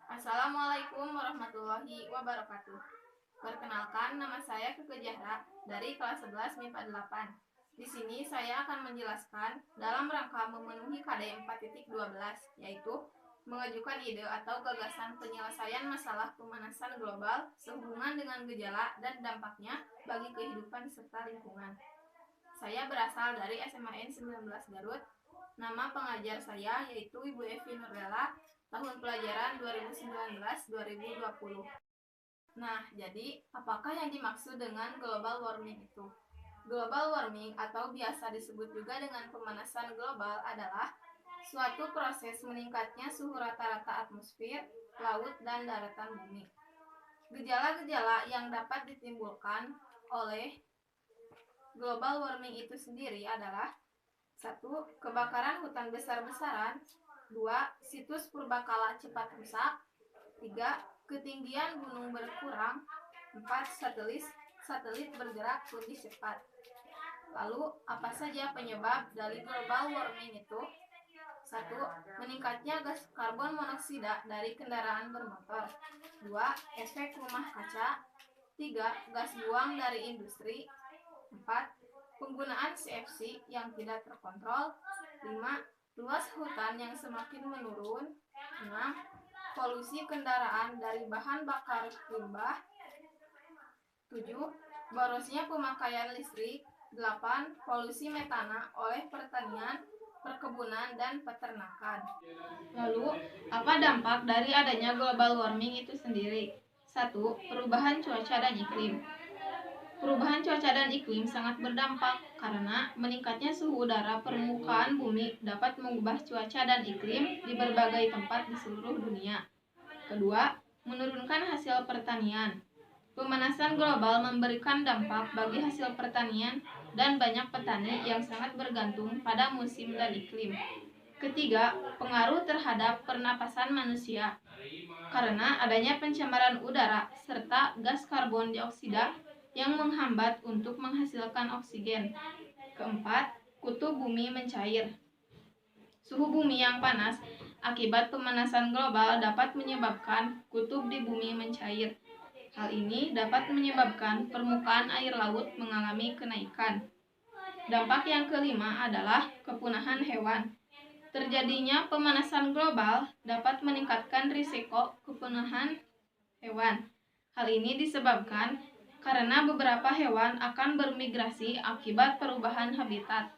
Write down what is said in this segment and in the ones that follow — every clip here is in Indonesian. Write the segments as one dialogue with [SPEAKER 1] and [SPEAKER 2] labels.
[SPEAKER 1] Assalamualaikum warahmatullahi wabarakatuh. Perkenalkan, nama saya Keke Zahra dari kelas 11 MIPA 8. Di sini saya akan menjelaskan dalam rangka memenuhi KD 4.12, yaitu mengajukan ide atau gagasan penyelesaian masalah pemanasan global sehubungan dengan gejala dan dampaknya bagi kehidupan serta lingkungan. Saya berasal dari SMAN 19 Garut. Nama pengajar saya yaitu Ibu Evi Nurlela, tahun pelajaran 2019-2020. Nah, jadi apakah yang dimaksud dengan global warming itu? Global warming atau biasa disebut juga dengan pemanasan global adalah suatu proses meningkatnya suhu rata-rata atmosfer, laut, dan daratan bumi. Gejala-gejala yang dapat ditimbulkan oleh global warming itu sendiri adalah 1. Kebakaran hutan besar-besaran. 2. Situs purbakala cepat rusak. 3. Ketinggian gunung berkurang. 4. Satelit bergerak lebih cepat. Lalu, apa saja penyebab dari global warming itu? 1. Meningkatnya gas karbon monoksida dari kendaraan bermotor. 2. Efek rumah kaca. 3. Gas buang dari industri. 4. Penggunaan CFC yang tidak terkontrol. 5. Luas hutan yang semakin menurun. 6. Polusi kendaraan dari bahan bakar limbah. 7. Borosnya pemakaian listrik. 8. Polusi metana oleh pertanian, perkebunan, dan peternakan. Lalu, apa dampak dari adanya global warming itu sendiri? 1. Perubahan cuaca dan iklim. Perubahan cuaca dan iklim sangat berdampak karena meningkatnya suhu udara permukaan bumi dapat mengubah cuaca dan iklim di berbagai tempat di seluruh dunia. Kedua, menurunkan hasil pertanian. Pemanasan global memberikan dampak bagi hasil pertanian dan banyak petani yang sangat bergantung pada musim dan iklim. Ketiga, pengaruh terhadap pernapasan manusia. Karena adanya pencemaran udara serta gas karbon dioksida yang menghambat untuk menghasilkan oksigen. Keempat, kutub bumi mencair. Suhu bumi yang panas akibat pemanasan global dapat menyebabkan kutub di bumi mencair. Hal ini dapat menyebabkan permukaan air laut mengalami kenaikan. Dampak yang kelima adalah kepunahan hewan. Terjadinya pemanasan global dapat meningkatkan risiko kepunahan hewan. Hal ini disebabkan karena beberapa hewan akan bermigrasi akibat perubahan habitat.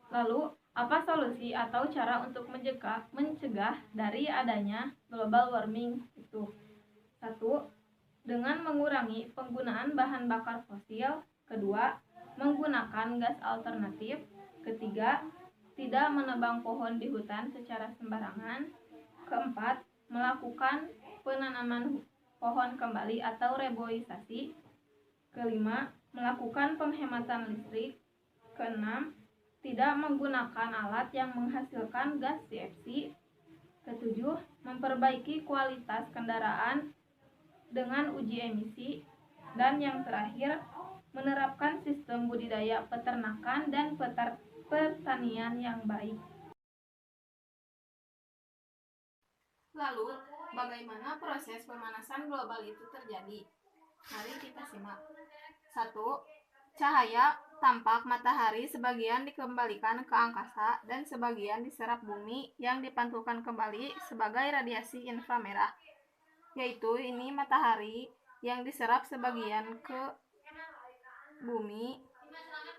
[SPEAKER 1] Lalu, apa solusi atau cara untuk mencegah dari adanya global warming itu? 1. Dengan mengurangi penggunaan bahan bakar fosil. 2. Menggunakan gas alternatif. 3. Tidak menebang pohon di hutan secara sembarangan. 4. Melakukan penanaman pohon kembali atau reboisasi. 5. Melakukan penghematan listrik. 6. Tidak menggunakan alat yang menghasilkan gas CFC. 7. Memperbaiki kualitas kendaraan dengan uji emisi. Dan yang terakhir, menerapkan sistem budidaya peternakan dan pertanian yang baik. Lalu, bagaimana proses pemanasan global itu terjadi? Mari kita simak. 1. Cahaya tampak matahari sebagian dikembalikan ke angkasa dan sebagian diserap bumi yang dipantulkan kembali sebagai radiasi inframerah. Yaitu ini matahari yang diserap sebagian ke bumi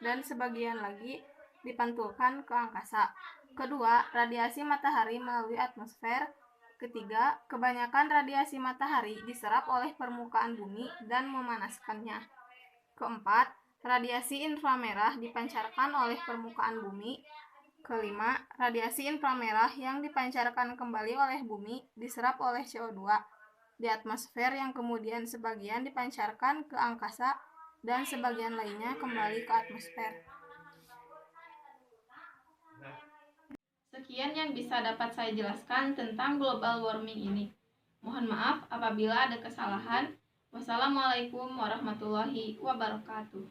[SPEAKER 1] dan sebagian lagi dipantulkan ke angkasa. Kedua, radiasi matahari melalui atmosfer. Ketiga, kebanyakan radiasi matahari diserap oleh permukaan bumi dan memanaskannya. Keempat, radiasi inframerah dipancarkan oleh permukaan bumi. Kelima, radiasi inframerah yang dipancarkan kembali oleh bumi diserap oleh CO2 di atmosfer yang kemudian sebagian dipancarkan ke angkasa dan sebagian lainnya kembali ke atmosfer. Sekian yang bisa dapat saya jelaskan tentang global warming ini. Mohon maaf apabila ada kesalahan. Wassalamualaikum warahmatullahi wabarakatuh.